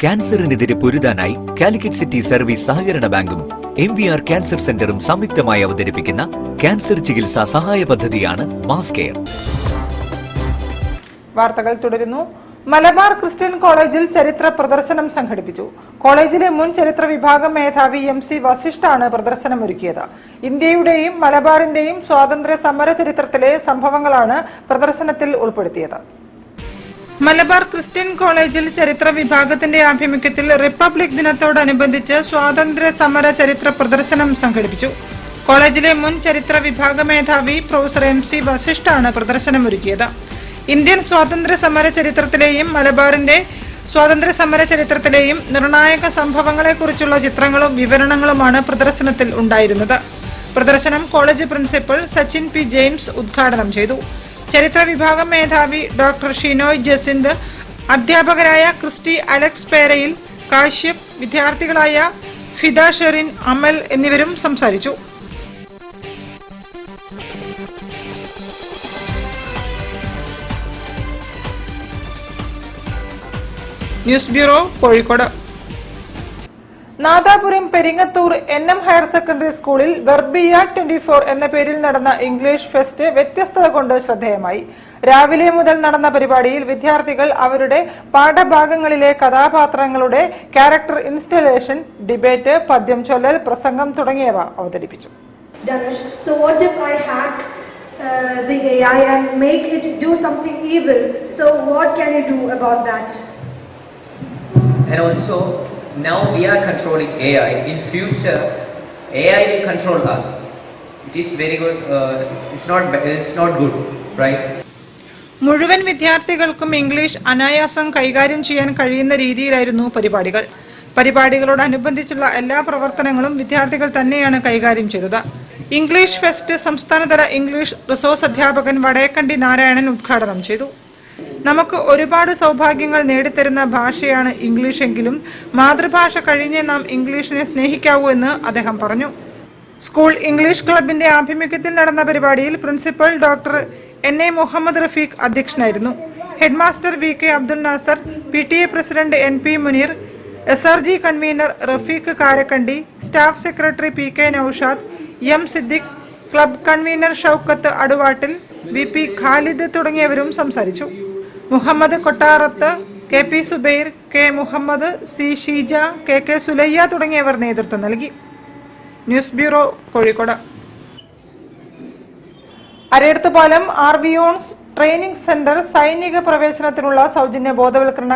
ക്യാൻസറിനെതിരെ പൊരുതാനായി Calicut city service സഹകരണ ബാങ്കും MVR cancer സെന്ററും സംയുക്തമായി അവതരിപ്പിക്കുന്ന ക്യാൻസർ ചികിത്സാ സഹായ പദ്ധതിയാണ് മാസ് കെയർ. വാർത്തകൾ തുടരുന്നു. മലബാർ ക്രിസ്ത്യൻ കോളേജിൽ ചരിത്ര പ്രദർശനം സംഘടിപ്പിച്ചു. കോളേജിലെ മുൻ ചരിത്ര വിഭാഗം മേധാവി MC വസിഷ്ഠാണ് പ്രദർശനമൊരുക്കിയത്. ഇന്ത്യയുടെയും മലബാറിന്റെയും സ്വാതന്ത്ര്യ സമര ചരിത്രത്തിലെ സംഭവങ്ങളാണ് പ്രദർശനത്തിൽ ഉൾപ്പെടുത്തിയത്. മലബാർ ക്രിസ്ത്യൻ കോളേജിൽ ചരിത്ര വിഭാഗത്തിന്റെ ആഭിമുഖ്യത്തിൽ റിപ്പബ്ലിക് ദിനത്തോടനുബന്ധിച്ച് സ്വാതന്ത്ര്യ സമര ചരിത്ര പ്രദർശനം സംഘടിപ്പിച്ചു. കോളേജിലെ മുൻ ചരിത്ര വിഭാഗ മേധാവി പ്രൊഫസർ MC വസിഷ്ഠാണ് പ്രദർശനമൊരുക്കിയത്. ഇന്ത്യൻ സ്വാതന്ത്ര്യ സമര ചരിത്രത്തിലെയും മലബാറിന്റെ സ്വാതന്ത്ര്യ സമര ചരിത്രത്തിലെയും നിർണായക സംഭവങ്ങളെക്കുറിച്ചുള്ള ചിത്രങ്ങളും വിവരണങ്ങളുമാണ് പ്രദർശനത്തിൽ ഉണ്ടായിരുന്നത്. പ്രദർശനം college principal Sachin P. James ഉദ്ഘാടനം ചെയ്തു. ചരിത്ര വിഭാഗം മേധാവി ഡോക്ടർ ഷിനോയ് ജസിന്ത്, അധ്യാപകരായ ക്രിസ്റ്റി അലക്സ് പേരയിൽ, കാശ്യപ്, വിദ്യാർത്ഥികളായ ഫിദ ഷെറിൻ, അമൽ എന്നിവരും സംസാരിച്ചു. News bureau, Kozhikode. Nadapuram Peringathur NM higher secondary സ്കൂളിൽ ഗർബിയ 24 എന്ന പേരിൽ നടന്ന ഇംഗ്ലീഷ് ഫെസ്റ്റ് വ്യത്യസ്തത കൊണ്ട് ശ്രദ്ധേയമായി. രാവിലെ മുതൽ നടന്ന പരിപാടിയിൽ വിദ്യാർത്ഥികൾ അവരുടെ പാഠഭാഗങ്ങളിലെ കഥാപാത്രങ്ങളുടെ ക്യാരക്ടർ ഇൻസ്റ്റലേഷൻ, ഡിബേറ്റ്, പദ്യം ചൊല്ലൽ, പ്രസംഗം തുടങ്ങിയവ അവതരിപ്പിച്ചു. So what if I hack the AI and make it do something evil? So what can you do about that? And also, now we are controlling AI. In future, AI will control us. It is very good. It's not good, right? മുഴുവൻ വിദ്യാർത്ഥികൾക്കും English അനായാസം കൈകാര്യം ചെയ്യാൻ കഴിയുന്ന രീതിയിലായിരുന്നു പരിപാടികൾ. പരിപാടികളോടനുബന്ധിച്ചുള്ള എല്ലാ പ്രവർത്തനങ്ങളും വിദ്യാർത്ഥികൾ തന്നെയാണ് കൈകാര്യം ചെയ്തത്. ഇംഗ്ലീഷ് ഫെസ്റ്റ് സംസ്ഥാനതല ഇംഗ്ലീഷ് റിസോഴ്സ് അധ്യാപകൻ വടേക്കണ്ടി നാരായണൻ ഉദ്ഘാടനം ചെയ്തു. നമുക്ക് ഒരുപാട് സൗഭാഗ്യങ്ങൾ നേടിത്തരുന്ന ഭാഷയാണ് ഇംഗ്ലീഷ് എങ്കിലും മാതൃഭാഷ കഴിഞ്ഞേ നാം ഇംഗ്ലീഷിനെ സ്നേഹിക്കാവൂ എന്ന് അദ്ദേഹം പറഞ്ഞു. സ്കൂൾ ഇംഗ്ലീഷ് ക്ലബിന്റെ ആഭിമുഖ്യത്തിൽ നടന്ന പരിപാടിയിൽ principal doctor NA Muhammad Rafeeq അധ്യക്ഷനായിരുന്നു. Headmaster VK Abdul Nasar, PTA president NP Muneer, SRG convener Rafeeq Karakkandi, staff secretary PK Noushad, M Siddique, club convener Shoukath Aduvattil, VP Khalid തുടങ്ങിയവരും സംസാരിച്ചു. Muhammad കൊട്ടാറത്ത്, KP Zubair, K Muhammad, C Sheeja, KK സുലയ്യ തുടങ്ങിയവർ നേതൃത്വം നൽകി. News bureau, Kozhikode. Arayidathupalam RV owns training centre സൈനിക പ്രവേശനത്തിനുള്ള സൗജന്യ ബോധവൽക്കരണ